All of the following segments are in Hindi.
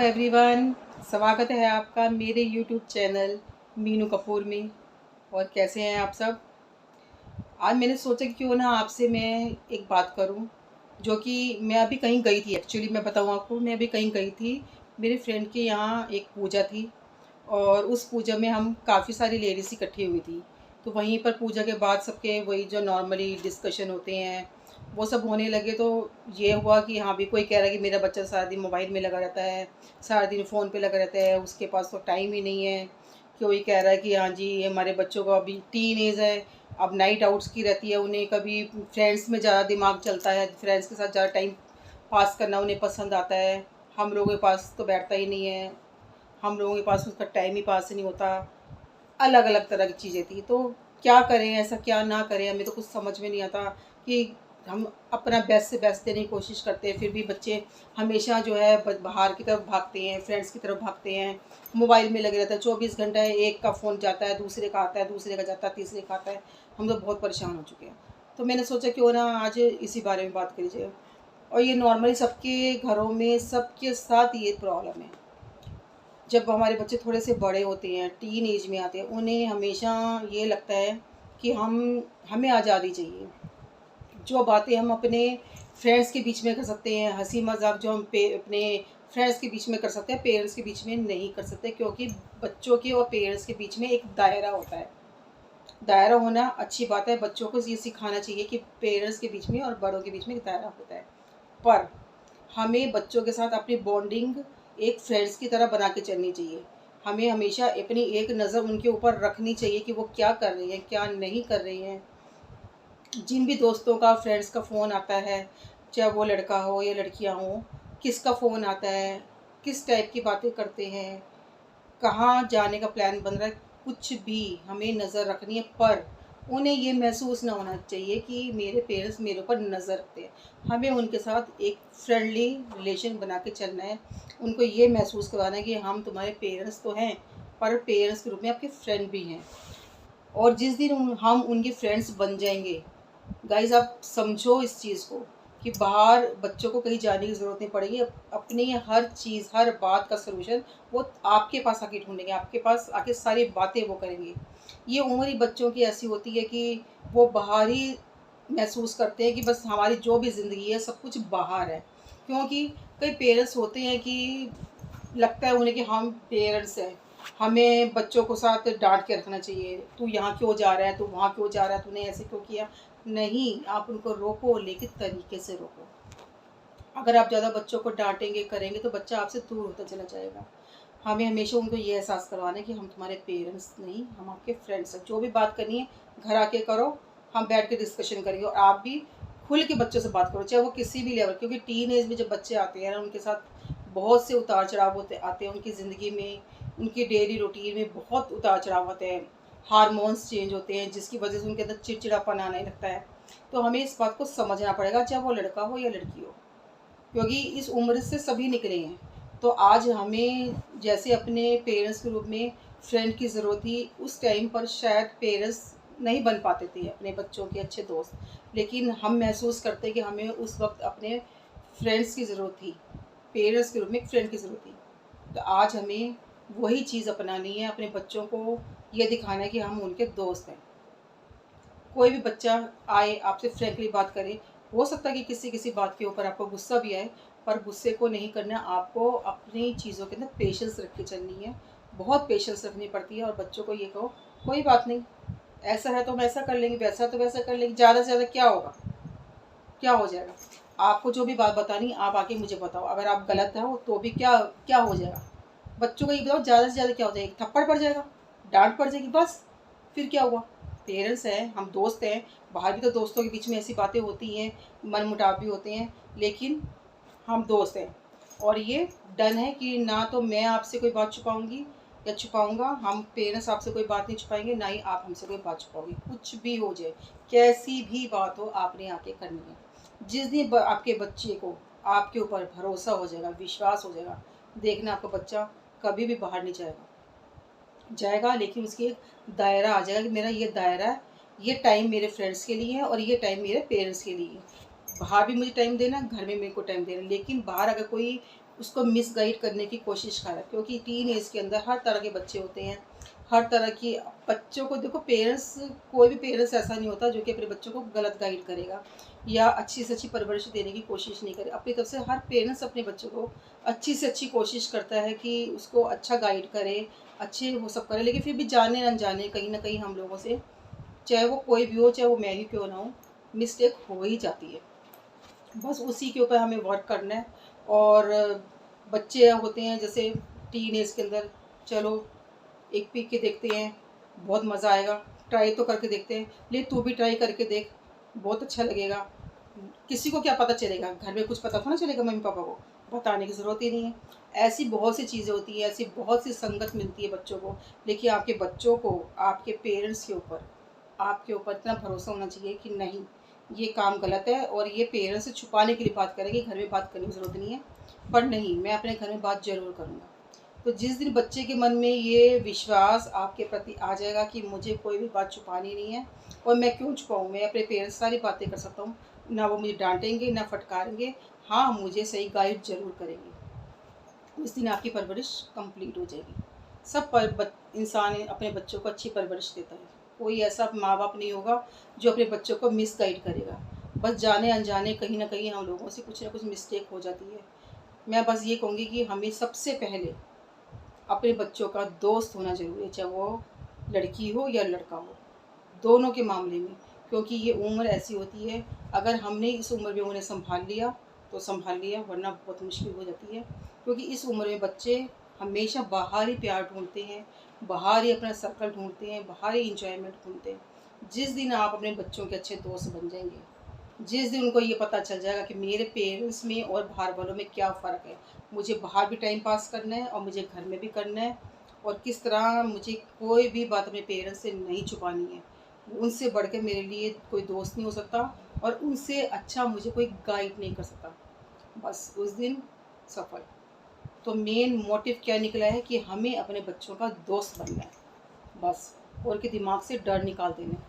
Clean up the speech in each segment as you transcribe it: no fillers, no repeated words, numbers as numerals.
एवरीवन, स्वागत है आपका मेरे यूट्यूब चैनल मीनू कपूर में। और कैसे हैं आप सब। आज मैंने सोचा कि क्यों ना आपसे मैं एक बात करूं, जो कि मैं अभी कहीं गई थी। एक्चुअली मैं बताऊं आपको, मैं अभी कहीं गई थी। मेरे फ्रेंड के यहाँ एक पूजा थी और उस पूजा में हम काफ़ी सारी लेडीज़ इकट्ठी हुई थी। तो वहीं पर पूजा के बाद सबके वही जो नॉर्मली डिस्कशन होते हैं वो सब होने लगे। तो ये हुआ कि हाँ भी, कोई कह रहा है कि मेरा बच्चा सारा दिन मोबाइल में लगा रहता है, सारा दिन फ़ोन पे लगा रहता है, उसके पास तो टाइम ही नहीं है। कोई कह रहा है कि हाँ जी, हमारे बच्चों को अभी टीन एज है, अब नाइट आउट्स की रहती है, उन्हें कभी फ्रेंड्स में ज़्यादा दिमाग चलता है, फ्रेंड्स के साथ ज़्यादा टाइम पास करना उन्हें पसंद आता है। हम लोगों के पास तो बैठता ही नहीं है, हम लोगों के पास उसका टाइम ही पास नहीं होता। अलग अलग तरह की चीज़ें थी। तो क्या करें, ऐसा क्या ना करें, हमें तो कुछ समझ में नहीं आता कि हम अपना बेस्ट से बेस्ट देने की कोशिश करते हैं, फिर भी बच्चे हमेशा जो है बाहर की तरफ भागते हैं, फ्रेंड्स की तरफ भागते हैं, मोबाइल में लगे रहते हैं 24 घंटा। एक का फ़ोन जाता है, दूसरे का आता है, दूसरे का जाता है, तीसरे का आता है। हम तो बहुत परेशान हो चुके हैं। तो मैंने सोचा क्यों ना आज इसी बारे में बात करी जाए। और ये नॉर्मली सबके घरों में, सबके साथ ये प्रॉब्लम है। जब हमारे बच्चे थोड़े से बड़े होते हैं, टीन एज में आते हैं, उन्हें हमेशा ये लगता है कि हमें आज़ादी चाहिए। जो बातें हम अपने फ्रेंड्स के बीच में कर सकते हैं, हंसी मजाक जो हम अपने फ्रेंड्स के बीच में कर सकते हैं, पेरेंट्स के बीच में नहीं कर सकते। क्योंकि बच्चों के और पेरेंट्स के बीच में एक दायरा होता है। दायरा होना अच्छी बात है, बच्चों को ये सिखाना चाहिए कि पेरेंट्स के बीच में और बड़ों के बीच में एक दायरा होता है। पर हमें बच्चों के साथ अपनी बॉन्डिंग एक फ्रेंड्स की तरह बना के चलनी चाहिए। हमें हमेशा अपनी एक नज़र उनके ऊपर रखनी चाहिए कि वो क्या कर रही हैं, क्या नहीं कर रही हैं। जिन भी दोस्तों का, फ्रेंड्स का फ़ोन आता है, चाहे वो लड़का हो या लड़कियां हों, किसका फ़ोन आता है, किस टाइप की बातें करते हैं, कहाँ जाने का प्लान बन रहा है, कुछ भी हमें नज़र रखनी है। पर उन्हें ये महसूस ना होना चाहिए कि मेरे पेरेंट्स मेरे ऊपर नज़र रखते हैं। हमें उनके साथ एक फ्रेंडली रिलेशन बना के चलना है। उनको ये महसूस करवाना है कि हम तुम्हारे पेरेंट्स तो हैं, पर पेरेंट्स के रूप में आपके फ्रेंड भी हैं। और जिस दिन हम उनके फ्रेंड्स बन जाएंगे, गाइज आप समझो इस चीज़ को, कि बाहर बच्चों को कहीं जाने की ज़रूरत नहीं पड़ेगी। अपनी हर चीज़, हर बात का सलूशन वो आपके पास आके ढूंढेंगे, आपके पास आके सारी बातें वो करेंगे। ये उम्र ही बच्चों की ऐसी होती है कि वो बाहर ही महसूस करते हैं कि बस हमारी जो भी ज़िंदगी है सब कुछ बाहर है। क्योंकि कई पेरेंट्स होते हैं कि लगता है उन्हें कि हम पेरेंट्स हैं, हमें बच्चों को साथ डांट के रखना चाहिए। तू यहाँ क्यों जा रहा है, तू वहाँ क्यों जा रहा है, तूने ऐसे क्यों किया। नहीं, आप उनको रोको, लेकिन तरीके से रोको। अगर आप ज़्यादा बच्चों को डांटेंगे, करेंगे, तो बच्चा आपसे दूर होता चला जाएगा। हमें हमेशा उनको ये एहसास करवाना है कि हम तुम्हारे पेरेंट्स नहीं, हम आपके फ्रेंड्स हैं। जो भी बात करनी है घर आके करो, हम बैठ के डिस्कशन करेंगे। और आप भी खुल के बच्चों से बात करो, चाहे वो किसी भी लेवल। क्योंकि टीन एज में जब बच्चे आते हैं ना, उनके साथ बहुत से उतार चढ़ाव होते आते हैं उनकी ज़िंदगी में। उनकी डेली रूटीन में बहुत उतार चढ़ाव होते हैं, हार्मोन्स चेंज होते हैं, जिसकी वजह से उनके अंदर चिड़चिड़ापन आने लगता है। तो हमें इस बात को समझना पड़ेगा, चाहे वो लड़का हो या लड़की हो, क्योंकि इस उम्र से सभी निकले हैं। तो आज हमें जैसे अपने पेरेंट्स के रूप में फ्रेंड की ज़रूरत थी, उस टाइम पर शायद पेरेंट्स नहीं बन पाते थे अपने बच्चों के अच्छे दोस्त। लेकिन हम महसूस करते कि हमें उस वक्त अपने फ्रेंड्स की ज़रूरत थी, पेरेंट्स के रूप में एक फ्रेंड की ज़रूरत थी। तो आज हमें वही चीज़ अपनानी है, अपने बच्चों को ये दिखाना है कि हम उनके दोस्त हैं। कोई भी बच्चा आए, आपसे फ्रैंकली बात करे। हो सकता है कि किसी किसी बात के ऊपर आपको गुस्सा भी आए, पर गुस्से को नहीं करना। आपको अपनी चीज़ों के अंदर पेशेंस रख के चलनी है, बहुत पेशेंस रखनी पड़ती है। और बच्चों को ये कहो, कोई बात नहीं, ऐसा है तो हम ऐसा कर लेंगे, वैसा तो वैसा कर लेंगे, ज़्यादा से ज़्यादा क्या होगा, क्या हो जाएगा। आपको जो भी बात बतानी, आप आके मुझे बताओ। अगर आप गलत हो तो भी क्या क्या हो जाएगा। बच्चों को ये बताओ, ज़्यादा से ज़्यादा क्या हो जाएगा, थप्पड़ पड़ जाएगा, डांट पड़ जाएगी, बस। फिर क्या हुआ। पेरेंट्स हैं, हम दोस्त हैं। बाहर भी तो दोस्तों के बीच में ऐसी बातें होती हैं, मन मुटाव भी होते हैं, लेकिन हम दोस्त हैं। और ये डन है कि ना तो मैं आपसे कोई बात छुपाऊंगी या छुपाऊंगा, हम पेरेंट्स आपसे कोई बात नहीं छुपाएंगे, ना ही आप हमसे कोई बात छुपाओगे। कुछ भी हो जाए, कैसी भी बात हो, आपने आके करनी है। जिस दिन आपके बच्चे को आपके ऊपर भरोसा हो जाएगा, विश्वास हो जाएगा, देखना आपका बच्चा कभी भी बाहर नहीं जाएगा। जाएगा, लेकिन उसकी एक दायरा आ जाएगा कि मेरा ये दायरा है, ये टाइम मेरे फ्रेंड्स के लिए है और ये टाइम मेरे पेरेंट्स के लिए है। बाहर भी मुझे टाइम देना, घर में मेरे को टाइम देना। लेकिन बाहर अगर कोई उसको मिसगाइड करने की कोशिश कर रहा है, क्योंकि टीन एज के अंदर हर तरह के बच्चे होते हैं, हर तरह की बच्चों को देखो। पेरेंट्स, कोई भी पेरेंट्स ऐसा नहीं होता जो कि अपने बच्चों को गलत गाइड करेगा या अच्छी से अच्छी परवरिश देने की कोशिश नहीं करे। अपनी तरफ से हर पेरेंट्स अपने बच्चों को अच्छी से अच्छी कोशिश करता है कि उसको अच्छा गाइड करे, अच्छे वो सब करे, लेकिन फिर भी जाने अनजाने कहीं ना कहीं हम लोगों से, चाहे वो कोई भी हो, चाहे वो मैं ही क्यों ना हो, मिस्टेक हो ही जाती है। बस उसी के ऊपर हमें वर्क करना है। और बच्चे होते हैं जैसे टीन एज के अंदर, चलो एक पी के देखते हैं, बहुत मज़ा आएगा, ट्राई तो करके देखते हैं, ले तू भी ट्राई करके देख, बहुत अच्छा लगेगा। किसी को क्या पता चलेगा, घर में कुछ पता थोड़ा चलेगा मम्मी पापा को, बताने की ज़रूरत ही नहीं है। ऐसी बहुत सी चीज़ें होती हैं, ऐसी बहुत सी संगत मिलती है बच्चों को। लेकिन आपके बच्चों को आपके पेरेंट्स के ऊपर, आपके ऊपर इतना भरोसा होना चाहिए कि नहीं, ये काम गलत है, और ये पेरेंट्स से छुपाने के लिए बात करेंगे, घर में बात करने की ज़रूरत नहीं है। पर नहीं, मैं अपने घर में बात ज़रूर करूँगा। तो जिस दिन बच्चे के मन में ये विश्वास आपके प्रति आ जाएगा कि मुझे कोई भी बात छुपानी नहीं है, और मैं क्यों छुपाऊँ, मैं अपने पेरेंट्स सारी बातें कर सकता हूँ, ना वो मुझे डांटेंगे ना फटकारेंगे, हाँ मुझे सही गाइड ज़रूर करेंगे, उस दिन आपकी परवरिश कंप्लीट हो जाएगी। सब इंसान अपने बच्चों को अच्छी परवरिश देता है। कोई ऐसा माँ बाप नहीं होगा जो अपने बच्चों को मिस गाइड करेगा। बस जाने अनजाने कहीं ना कहीं हम लोगों से कुछ ना कुछ मिस्टेक हो जाती है। मैं बस ये कहूँगी कि हमें सबसे पहले अपने बच्चों का दोस्त होना ज़रूरी है, चाहे वो लड़की हो या लड़का हो, दोनों के मामले में। क्योंकि ये उम्र ऐसी होती है, अगर हमने इस उम्र में उन्हें संभाल लिया तो संभाल लिया, वरना बहुत मुश्किल हो जाती है। क्योंकि इस उम्र में बच्चे हमेशा बाहर ही प्यार ढूंढते हैं, बाहर ही अपना सर्कल ढूंढते हैं, बाहर ही इंजॉयमेंट ढूंढते हैं। जिस दिन आप अपने बच्चों के अच्छे दोस्त बन जाएंगे, जिस दिन उनको ये पता चल जाएगा कि मेरे पेरेंट्स में और बाहर वालों में क्या फ़र्क है, मुझे बाहर भी टाइम पास करना है और मुझे घर में भी करना है, और किस तरह मुझे कोई भी बात अपने पेरेंट्स से नहीं छुपानी है, उनसे बढ़ के मेरे लिए कोई दोस्त नहीं हो सकता, और उनसे अच्छा मुझे कोई गाइड नहीं कर सकता, बस उस दिन सफल। तो मेन मोटिव क्या निकला है कि हमें अपने बच्चों का दोस्त बनना है, बस। और के दिमाग से डर निकाल देना है।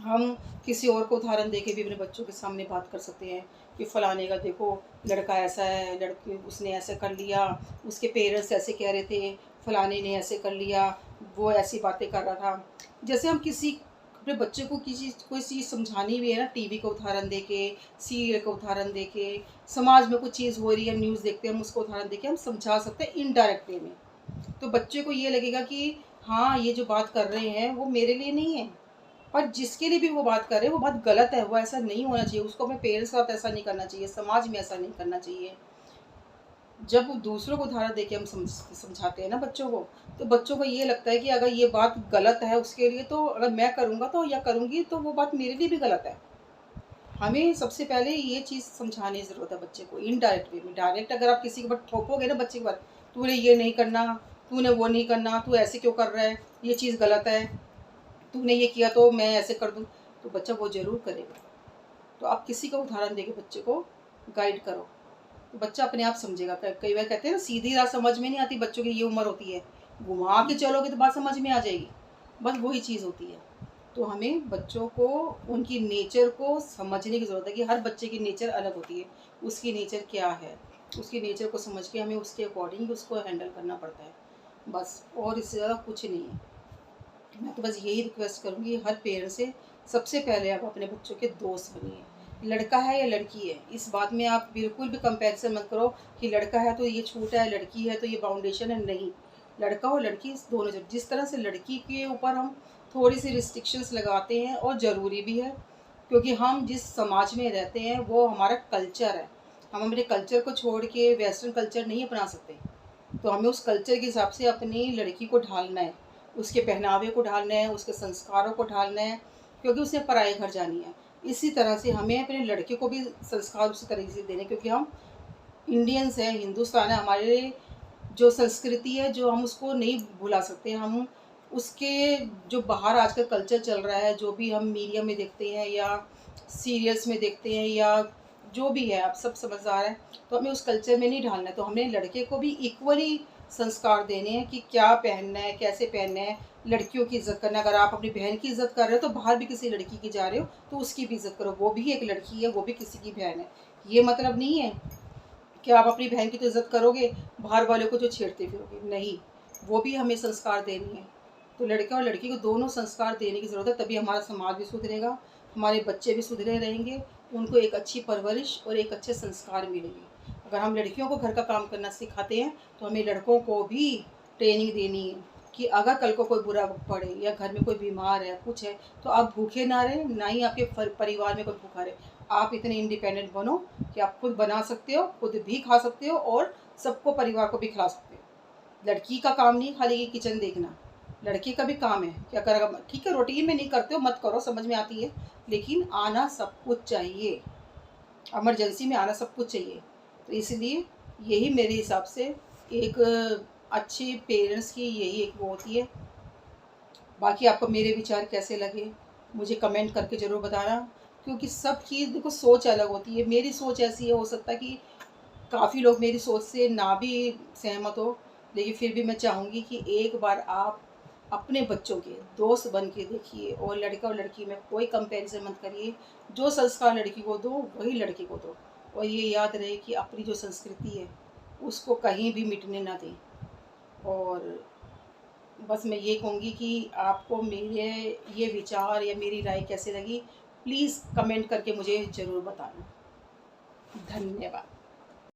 हम किसी और को उदाहरण देके भी अपने बच्चों के सामने बात कर सकते हैं कि फ़लाने का देखो लड़का ऐसा है, लड़की उसने ऐसे कर लिया, उसके पेरेंट्स ऐसे कह रहे थे, फ़लाने ने ऐसे कर लिया, वो ऐसी बातें कर रहा था। जैसे हम किसी अपने बच्चे को किसी कोई चीज़ समझानी भी है ना, टीवी का उदाहरण देके, सीरियल का उदाहरण देके, समाज में कुछ चीज़ हो रही है, न्यूज़ देखते हैं, हम उसको उदाहरण देके हम समझा सकते हैं इनडायरेक्ट वे में। तो बच्चे को ये लगेगा कि हाँ, ये जो बात कर रहे हैं वो मेरे लिए नहीं है, और जिसके लिए भी वो बात कर रहे हैं वो बात गलत है, वो ऐसा नहीं होना चाहिए, उसको अपने पेरेंट्स के साथ ऐसा नहीं करना चाहिए, समाज में ऐसा नहीं करना चाहिए। जब दूसरों को उदाहरण देके हम समझाते हैं ना बच्चों को, तो बच्चों को ये लगता है कि अगर ये बात गलत है उसके लिए, तो अगर मैं करूँगा तो या करूँगी तो वो बात मेरे लिए भी गलत है। हमें सबसे पहले ये चीज़ समझाने की ज़रूरत है बच्चे को इनडायरेक्ट वे में। डायरेक्ट अगर आप किसी के ऊपर थोपोगे ना बच्चे के बाद, तूने ये नहीं करना, तूने वो नहीं करना, तू ऐसे क्यों कर रहा है, ये चीज़ गलत है, तूने ये किया तो मैं ऐसे कर दूँ, तो बच्चा वो ज़रूर करेगा। तो आप किसी का उदाहरण देके बच्चे को गाइड करो, तो बच्चा अपने आप समझेगा। कई बार कहते हैं ना, सीधी राह समझ में नहीं आती बच्चों की, ये उम्र होती है, घुमा के चलोगे तो बात समझ में आ जाएगी, बस वही चीज़ होती है। तो हमें बच्चों को उनकी नेचर को समझने की ज़रूरत है कि हर बच्चे की नेचर अलग होती है, उसकी नेचर क्या है, उसकी नेचर को समझ के हमें उसके अकॉर्डिंग उसको हैंडल करना पड़ता है, बस। और इससे ज़्यादा कुछ नहीं है। मैं तो बस यही रिक्वेस्ट करूँगी हर पेरेंट से, सबसे पहले आप अपने बच्चों के दोस्त बनिए। लड़का है या लड़की है, इस बात में आप बिल्कुल भी कंपैरिजन मत करो कि लड़का है तो ये छोटा है, लड़की है तो ये फाउंडेशन है, नहीं। लड़का और लड़की दोनों, जिस तरह से लड़की के ऊपर हम थोड़ी सी रिस्ट्रिक्शंस लगाते हैं, और ज़रूरी भी है, क्योंकि हम जिस समाज में रहते हैं वो हमारा कल्चर है। हम अपने कल्चर को छोड़ के वेस्टर्न कल्चर नहीं अपना सकते, तो हमें उस कल्चर के हिसाब से अपनी लड़की को ढालना है, उसके पहनावे को ढालना है, उसके संस्कारों को ढालना है, क्योंकि उसे पराए घर जानी है। इसी तरह से हमें अपने लड़के को भी संस्कार उसी तरीके से देने, क्योंकि हम इंडियंस हैं, हिंदुस्तान है, हमारे जो संस्कृति है जो हम उसको नहीं भुला सकते। हम उसके जो बाहर आजकल कल्चर चल रहा है, जो भी हम मीडिया में देखते हैं या सीरियल्स में देखते हैं या जो भी है, आप सब समझदार हैं, तो हमें उस कल्चर में नहीं ढालना है। तो हमें लड़के को भी इक्वली संस्कार देने हैं कि क्या पहनना है, कैसे पहनना है, लड़कियों की इज़्ज़त करना। अगर आप अपनी बहन की इज़्ज़त कर रहे हो तो बाहर भी किसी लड़की की जा रहे हो तो उसकी भी इज़्ज़त करो, वो भी एक लड़की है, वो भी किसी की बहन है। ये मतलब नहीं है क्या आप अपनी बहन की तो इज़्ज़त करोगे, बाहर वालों को जो छेड़ते फिरोगे? नहीं, वो भी हमें संस्कार देनी है। तो लड़का और लड़की को दोनों संस्कार देने की ज़रूरत है, तभी हमारा समाज भी सुधरेगा, हमारे बच्चे भी सुधरे रहेंगे, उनको एक अच्छी परवरिश और एक अच्छे संस्कार मिलेंगे। अगर हम लड़कियों को घर का काम करना सिखाते हैं, तो हमें लड़कों को भी ट्रेनिंग देनी है कि अगर कल को कोई बुरा वक़्त पड़े या घर में कोई बीमार है, कुछ है, तो आप भूखे ना रहें, ना ही आपके परिवार में कोई भूखा रहे। आप इतने इंडिपेंडेंट बनो कि आप खुद बना सकते हो, खुद भी खा सकते हो और सबको, परिवार को भी खिला सकते हो। लड़की का काम नहीं खाली ये किचन देखना, लड़के का भी काम है कि अगर ठीक है रूटीन में नहीं करते हो मत करो, समझ में आती है, लेकिन आना सब कुछ चाहिए, इमरजेंसी में आना सब कुछ चाहिए। तो इसलिए यही मेरे हिसाब से एक अच्छे पेरेंट्स की यही एक वो होती है। बाकी आपको मेरे विचार कैसे लगे मुझे कमेंट करके ज़रूर बताना, क्योंकि सब चीज़ देखो सोच अलग होती है। मेरी सोच ऐसी है, हो सकता है कि काफ़ी लोग मेरी सोच से ना भी सहमत हो, लेकिन फिर भी मैं चाहूँगी कि एक बार आप अपने बच्चों के दोस्त बन के देखिए और लड़का और लड़की में कोई कंपैरिजन मत करिए। जो संस्कार लड़की को दो वही लड़के को दो, और ये याद रहे कि अपनी जो संस्कृति है उसको कहीं भी मिटने ना दें। और बस मैं ये कहूँगी कि आपको मेरे ये विचार या मेरी राय कैसे लगी, प्लीज़ कमेंट करके मुझे ज़रूर बताना। धन्यवाद।